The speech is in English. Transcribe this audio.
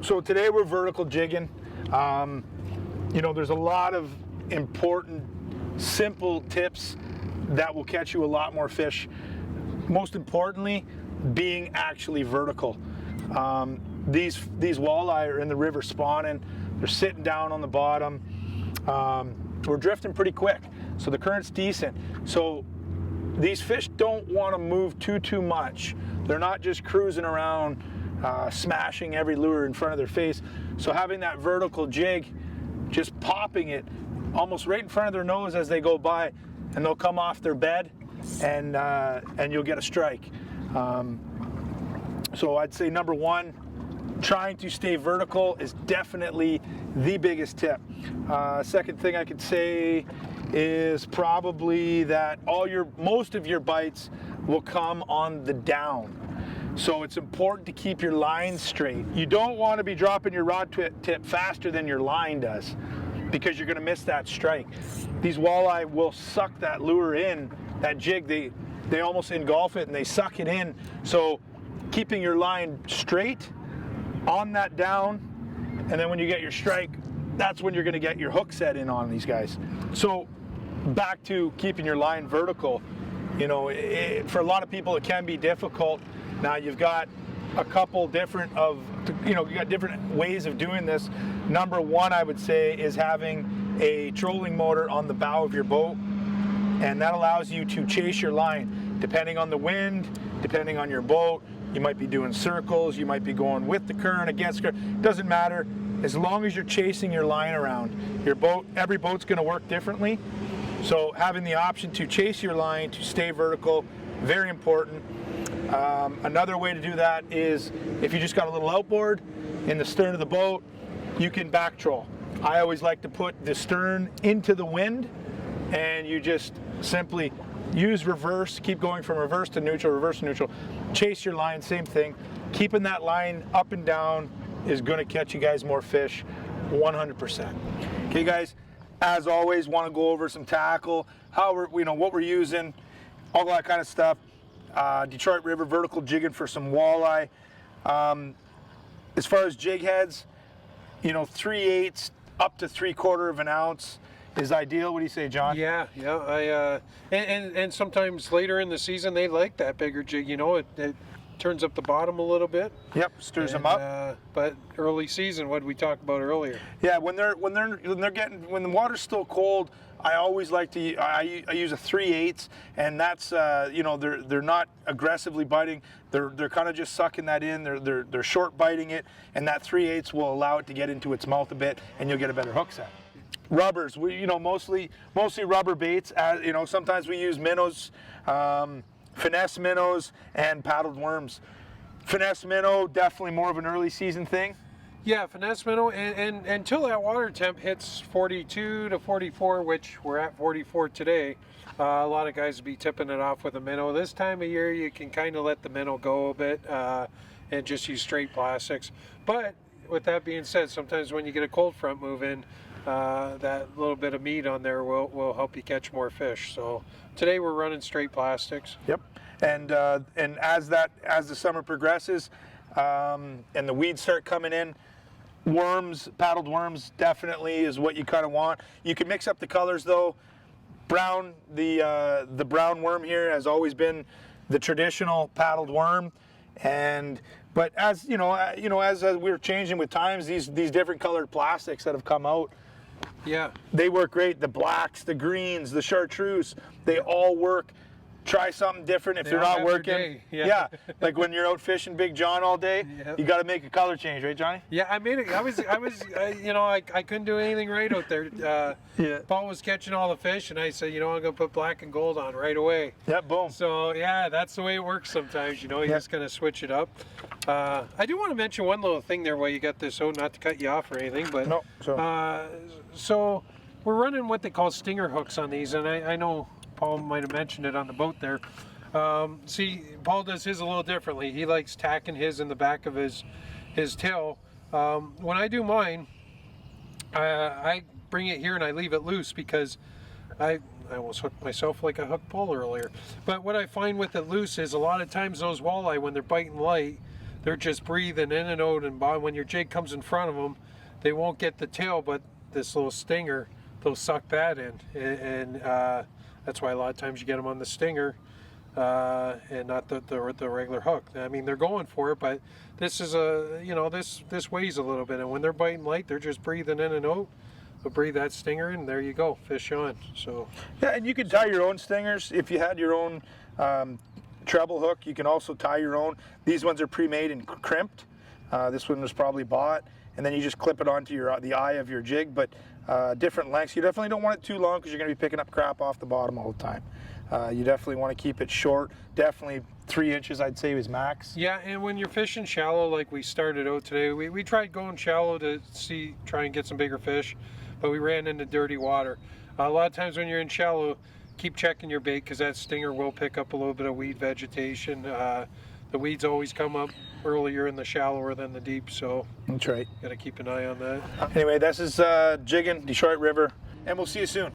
So today we're vertical jigging. You know, there's a lot of important, simple tips that will catch you a lot more fish. Most importantly, being actually vertical. These walleye are in the river spawning. They're sitting down on the bottom. We're drifting pretty quick, so the current's decent. So these fish don't want to move too much. They're not just cruising around, smashing every lure in front of their face. So having that vertical jig, just popping it almost right in front of their nose as they go by, and they'll come off their bed, and you'll get a strike. So I'd say number one, trying to stay vertical is definitely the biggest tip. Second thing I could say is probably that most of your bites will come on the down. So it's important to keep your line straight. You don't want to be dropping your rod tip faster than your line does, because you're going to miss that strike. These walleye will suck that lure in, that jig, they almost engulf it and they suck it in. So keeping your line straight on that down, and then when you get your strike, that's when you're going to get your hook set in on these guys. So back to keeping your line vertical, you know, for a lot of people it can be difficult. Now you've got a couple different you got different ways of doing this. Number one, I would say, is having a trolling motor on the bow of your boat, and that allows you to chase your line depending on the wind, depending on your boat. You might be doing circles, you might be going with the current, against the current, doesn't matter. As long as you're chasing your line around your boat, every boat's going to work differently. So having the option to chase your line, to stay vertical, very important. Another way to do that is if you just got a little outboard in the stern of the boat, you can back troll. I always like to put the stern into the wind, and you just simply use reverse, keep going from reverse to neutral, chase your line, same thing. Keeping that line up and down is going to catch you guys more fish, 100%. Okay guys, as always, want to go over some tackle, what we're using, all that kind of stuff. Detroit River vertical jigging for some walleye. As far as jig heads, 3/8 up to 3/4 of an ounce is ideal. What do you say, John? Yeah. And sometimes later in the season they like that bigger jig. It turns up the bottom a little bit. Yep, stirs them up. But early season, what did we talk about earlier? Yeah, when the water's still cold, I always like to I use a 3/8, and that's they're not aggressively biting. They're kind of just sucking that in. They're short biting it, and that 3/8 will allow it to get into its mouth a bit, and you'll get a better hook set. Rubbers, mostly rubber baits. Sometimes we use minnows, finesse minnows, and paddled worms. Finesse minnow, definitely more of an early season thing. Yeah, finesse minnow, and until that water temp hits 42 to 44, which we're at 44 today, a lot of guys will be tipping it off with a minnow. This time of year, you can kind of let the minnow go a bit and just use straight plastics. But with that being said, sometimes when you get a cold front move in, that little bit of meat on there will help you catch more fish. So today we're running straight plastics. Yep, and as the summer progresses, and the weeds start coming in, worms, paddled worms, definitely is what you kind of want. You can mix up the colors though. Brown, the brown worm here has always been the traditional paddled worm, but as as we're changing with times, these different colored plastics that have come out, yeah, they work great. The blacks, the greens, the chartreuse, they all work. Try something different if they're not working. Yeah, like when you're out fishing Big John all day, you got to make a color change, right, Johnny? Yeah, I made it. I couldn't do anything right out there. Paul was catching all the fish, and I said, I'm gonna put black and gold on right away. Yeah, boom. So yeah, that's the way it works sometimes. You just gotta switch it up. I do want to mention one little thing there while you got this out, not to cut you off or anything, but no. So we're running what they call stinger hooks on these, and I know Paul might have mentioned it on the boat there. See, Paul does his a little differently. He likes tacking his in the back of his tail. When I do mine, I bring it here and I leave it loose because I almost hooked myself like a hook pole earlier. But what I find with it loose is a lot of times those walleye, when they're biting light, they're just breathing in and out, and when your jig comes in front of them, they won't get the tail, but this little stinger, they'll suck that in, and that's why a lot of times you get them on the stinger and not the regular hook. I mean, they're going for it, but this is this weighs a little bit, and when they're biting light, they're just breathing in and out. They'll breathe that stinger in, and there you go, fish on. So yeah, and you could tie your own stingers if you had your own treble hook. You can also tie your own. These ones are pre-made and crimped. This one was probably bought, and then you just clip it onto the eye of your jig, but different lengths. You definitely don't want it too long because you're going to be picking up crap off the bottom all the time. You definitely want to keep it short. Definitely 3 inches, I'd say, is max. Yeah, and when you're fishing shallow, like we started out today, we tried going shallow to try and get some bigger fish, but we ran into dirty water. A lot of times when you're in shallow, keep checking your bait because that stinger will pick up a little bit of weed vegetation. The weeds always come up earlier in the shallower than the deep, so that's right. Got to keep an eye on that. Anyway, this is Jigging, Detroit River, and we'll see you soon.